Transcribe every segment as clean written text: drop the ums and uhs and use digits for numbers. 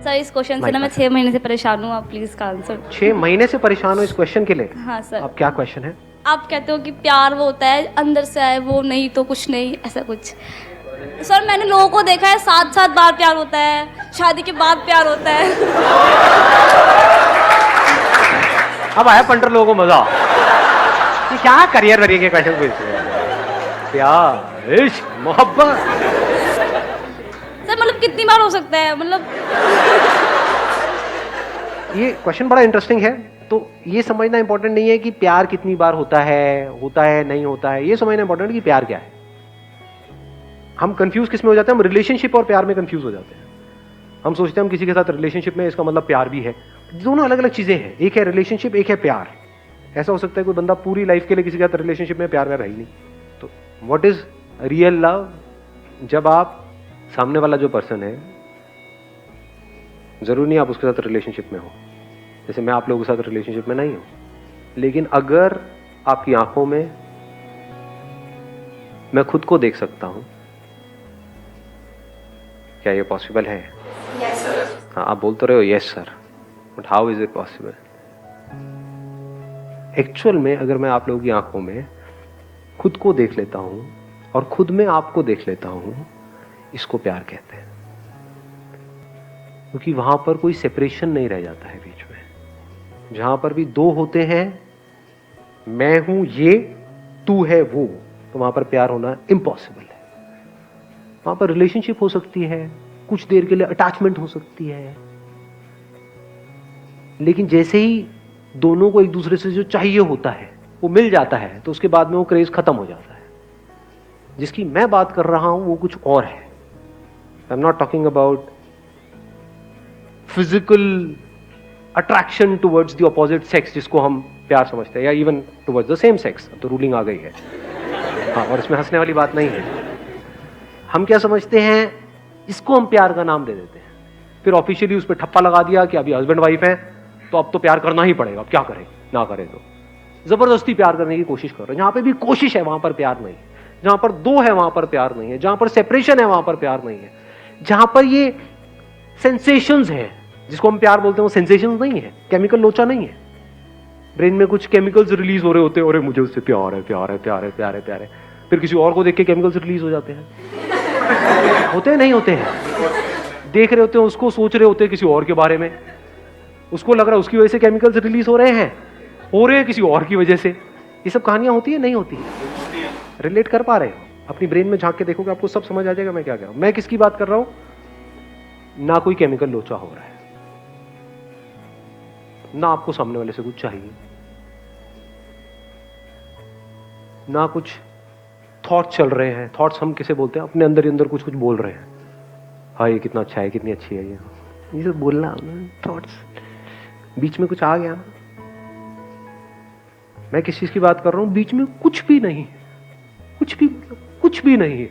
Sir इस question से ना मैं 6 महीने से परेशान हूँ, आप प्लीज का आंसर। 6 महीने से परेशान हो इस क्वेश्चन के लिए? हाँ सर। अब क्या क्वेश्चन है? आप कहते हो कि प्यार वो होता है अंदर से आए, वो नहीं तो कुछ नहीं, ऐसा कुछ। सर मैंने लोगों को देखा है 7-7 बार प्यार होता है, शादी के बाद प्यार होता है। अब आया पंटर लोगों को मजा। ये क्या करियर वरियर के क्वेश्चन पूछ रहे हैं? प्यार, इश्क, मोहब्बत। सर मतलब कितनी बार हो सकता है, मतलब ये क्वेश्चन बड़ा इंटरेस्टिंग है। तो ये समझना इंपॉर्टेंट नहीं है कि प्यार कितनी बार होता है नहीं होता है। ये समझना इंपॉर्टेंट है कि प्यार क्या है। हम कंफ्यूज किस में हो जाते हैं? हम रिलेशनशिप और प्यार में कंफ्यूज हो जाते हैं। हम सोचते हैं हम किसी के साथ रिलेशनशिप में, इसका मतलब प्यार भी है। दोनों अलग अलग चीजें हैं। एक है रिलेशनशिप, एक है प्यार। ऐसा हो सकता है कोई बंदा पूरी लाइफ के लिए किसी के साथ रिलेशनशिप में प्यार व्यार है ही नहीं। तो व्हाट इज रियल लव? जब आप सामने वाला जो पर्सन है, जरूरी नहीं आप उसके साथ रिलेशनशिप में हो। जैसे मैं आप लोगों के साथ रिलेशनशिप में नहीं हूं, लेकिन अगर आपकी आंखों में मैं खुद को देख सकता हूं, क्या ये पॉसिबल है? Yes sir. हाँ, आप बोल तो रहे हो yes sir, but how is it possible? Actual में अगर मैं आप लोगों की आंखों में खुद को देख लेता हूं और खुद में आपको देख लेता हूं, इसको प्यार कहते हैं। क्योंकि वहां पर कोई सेपरेशन नहीं रह जाता है बीच में। जहां पर भी दो होते हैं, मैं हूं ये, तू है वो, तो वहां पर प्यार होना इम्पॉसिबल है। वहां पर रिलेशनशिप हो सकती है, कुछ देर के लिए अटैचमेंट हो सकती है, लेकिन जैसे ही दोनों को एक दूसरे से जो चाहिए होता है वो मिल जाता है, तो उसके बाद में वो क्रेज खत्म हो जाता है। जिसकी मैं बात कर रहा हूं वो कुछ और है। I am not talking about physical attraction towards the opposite sex, जिसको हम प्यार समझते हैं, या even towards the same sex. तो रूलिंग आ गई है। हाँ, और इसमें हंसने वाली बात नहीं है। हम क्या समझते हैं, इसको हम प्यार का नाम दे देते हैं, फिर ऑफिशियली उस पर ठप्पा लगा दिया कि अभी हस्बैंड वाइफ है तो अब तो प्यार करना ही पड़ेगा, अब क्या करें ना करें। तो जबरदस्ती प्यार करने की कोशिश कर रहे हैं। जहां पे भी कोशिश है वहां पर प्यार नहीं है। जहां पर दो है वहां पर प्यार नहीं है। जहां पर सेपरेशन है वहां पर प्यार नहीं है। जहां पर ये सेंसेशंस है, जिसको हम प्यार बोलते हैं, वो सेंसेशंस नहीं है, केमिकल लोचा नहीं है। ब्रेन में कुछ केमिकल्स रिलीज हो रहे होते हैं, अरे मुझे उससे प्यार है, प्यार है, प्यार है, प्यार है, प्यार है। फिर किसी और को देख के केमिकल्स रिलीज हो जाते हैं। होते हैं नहीं होते हैं? देख रहे होते हैं उसको, सोच रहे होते हैं किसी और के बारे में, उसको लग रहा है उसकी वजह से केमिकल्स रिलीज हो रहे हैं किसी और की वजह से। ये सब कहानियां होती है नहीं होती है? रिलेट कर पा रहे हो? अपनी ब्रेन में झांक के देखोगे, आपको सब समझ आ जाएगा मैं क्या कह रहा हूं। मैं किसकी बात कर रहा हूं? ना कोई केमिकल लोचा हो रहा है, ना आपको सामने वाले से कुछ चाहिए, ना कुछ थॉट चल रहे हैं। थॉट्स हम किसे बोलते हैं? अपने अंदर ही अंदर कुछ कुछ बोल रहे हैं। हाँ, ये कितना अच्छा है, कितनी अच्छी है ये सब बोलना, थॉट्स बीच में कुछ आ गया ना। मैं किस चीज की बात कर रहा हूं? बीच में कुछ भी नहीं, कुछ भी नहीं है,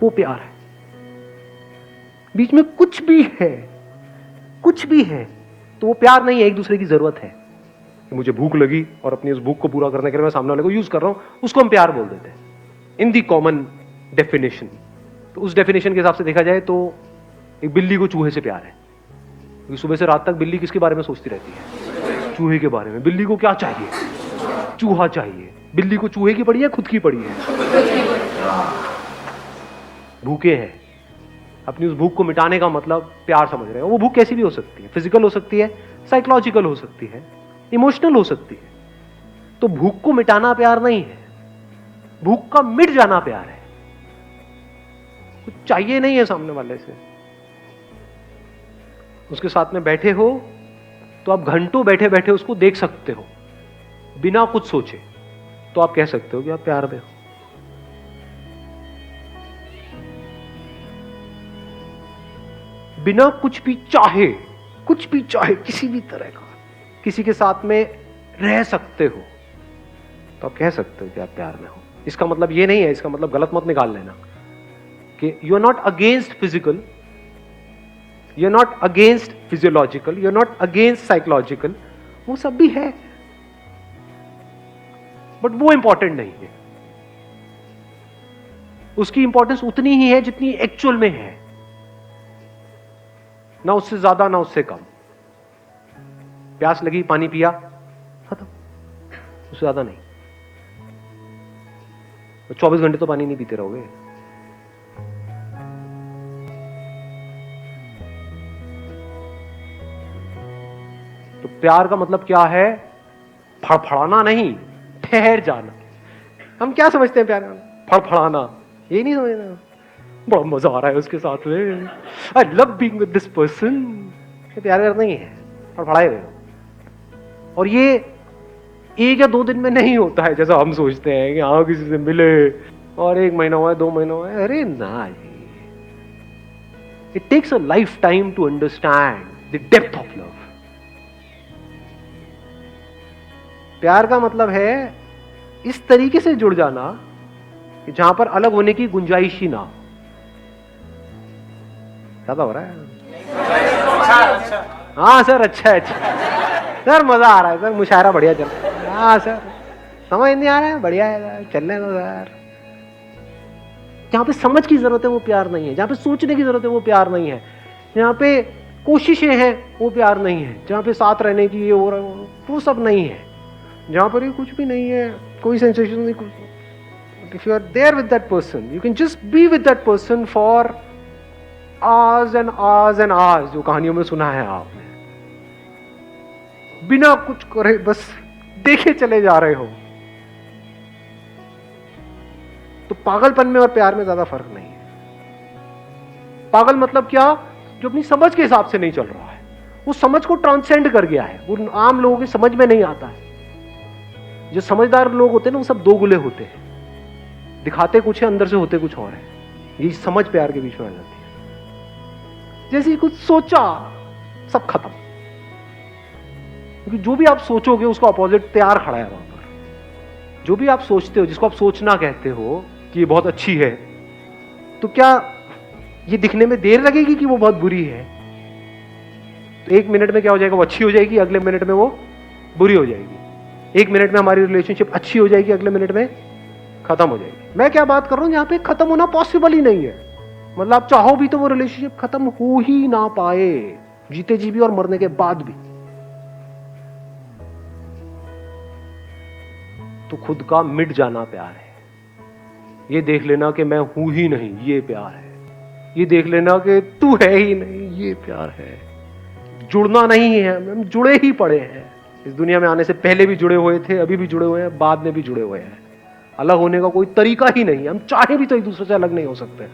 वो प्यार है। बीच में कुछ भी है तो वो प्यार नहीं है, एक दूसरे की जरूरत है। मुझे भूख लगी और अपनी उस भूख को पूरा करने के लिए मैं सामने वाले को यूज कर रहा हूं, उसको हम प्यार बोल देते हैं इन दी कॉमन डेफिनेशन। तो उस डेफिनेशन के हिसाब से देखा जाए तो एक बिल्ली को चूहे से प्यार है, क्योंकि सुबह से रात तक बिल्ली किसके बारे में सोचती रहती है? चूहे के बारे में। बिल्ली को क्या चाहिए? चूहा चाहिए। बिल्ली को चूहे की पड़ी है, खुद की पड़ी है? भूखे हैं। अपनी उस भूख को मिटाने का मतलब प्यार समझ रहे हैं। वो भूख कैसी भी हो सकती है, फिजिकल हो सकती है, साइकोलॉजिकल हो सकती है, इमोशनल हो सकती है। तो भूख को मिटाना प्यार नहीं है, भूख का मिट जाना प्यार है। कुछ चाहिए नहीं है सामने वाले से, उसके साथ में बैठे हो तो आप घंटों बैठे बैठे उसको देख सकते हो बिना कुछ सोचे, तो आप कह सकते हो कि आप प्यार में हो। बिना कुछ भी चाहे किसी भी तरह का किसी के साथ में रह सकते हो, तो आप कह सकते हो कि आप प्यार में हो। इसका मतलब ये नहीं है, इसका मतलब गलत मत निकाल लेना कि you are not against physical, you are not against physiological, you are not against psychological. वो सब भी है, बट वो इंपॉर्टेंट नहीं है। उसकी इंपॉर्टेंस उतनी ही है जितनी एक्चुअल में है। ना उससे ज्यादा ना उससे कम। प्यास लगी, पानी पिया, खत्म, उससे ज्यादा नहीं। 24 घंटे तो पानी नहीं पीते रहोगे। तो प्यार का मतलब क्या है? फड़फड़ाना नहीं, ठहर जाना। हम क्या समझते हैं प्यार का? फड़फड़ाना, ये नहीं समझना। बड़ा मजा आ रहा है उसके साथ में, I love being with this person. ये प्यार करना ही है, फड़फड़ाए हुए। और ये 1 या 2 दिन में नहीं होता है जैसा हम सोचते हैं कि हाँ किसी से मिले और 1 महीना हुआ है, 2 महीना हुआ है। अरे ना जी, it takes a life time to understand the depth of love. प्यार का मतलब है इस तरीके से जुड़ जाना कि जहां पर अलग होने की गुंजाइश ही ना हो। ज्यादा हो रहा है? हाँ सर, अच्छा है, अच्छा सर, मजा आ रहा है सर, मुशायरा बढ़िया चल रहा है। हाँ सर, समझ नहीं आ रहा है, बढ़िया है सर, चलने दो सर। जहां पे समझ की जरूरत है वो प्यार नहीं है, जहां पे सोचने की जरूरत है वो प्यार नहीं है, जहां पे कोशिशें हैं वो प्यार नहीं है, जहां पे साथ रहने की ये हो रहा है वो सब नहीं है, जहां पर ये कुछ भी नहीं है, कोई सेंसेशन नहीं, कुछ। If you are there with that person, you can just be with that person for hours and hours and hours, जो कहानियों में सुना है आपने, बिना कुछ करे बस देखे चले जा रहे हो। तो पागलपन में और प्यार में ज्यादा फर्क नहीं है। पागल मतलब क्या? जो अपनी समझ के हिसाब से नहीं चल रहा है, वो समझ को ट्रांसेंड कर गया है, वो आम लोगों की समझ में नहीं आता है। जो समझदार लोग होते हैं ना, वो सब दोगुले होते हैं, दिखाते कुछ है, अंदर से होते कुछ और है। ये समझ प्यार के बीच में आ जाती है। जैसे कुछ सोचा, सब खत्म, क्योंकि जो भी आप सोचोगे उसका अपोजिट तैयार खड़ा है वहां पर। जो भी आप सोचते हो, जिसको आप सोचना कहते हो कि ये बहुत अच्छी है, तो क्या ये दिखने में देर लगेगी कि वो बहुत बुरी है? तो 1 मिनट में क्या हो जाएगा, वो अच्छी हो जाएगी, अगले मिनट में वो बुरी हो जाएगी। 1 मिनट में हमारी रिलेशनशिप अच्छी हो जाएगी, अगले मिनट में खत्म हो जाएगी। मैं क्या बात कर रहा हूं, जहां पे खत्म होना पॉसिबल ही नहीं है। मतलब आप चाहो भी तो वो रिलेशनशिप खत्म हो ही ना पाए, जीते जी भी और मरने के बाद भी। तो खुद का मिट जाना प्यार है। ये देख लेना कि मैं हूं ही नहीं, ये प्यार है। ये देख लेना कि तू है ही नहीं, ये प्यार है। जुड़ना नहीं है, हम जुड़े ही पड़े हैं। इस दुनिया में आने से पहले भी जुड़े हुए थे, अभी भी जुड़े हुए हैं, बाद में भी जुड़े हुए हैं। अलग होने का कोई तरीका ही नहीं है। हम चाहे भी तो एक दूसरे से अलग नहीं हो सकते।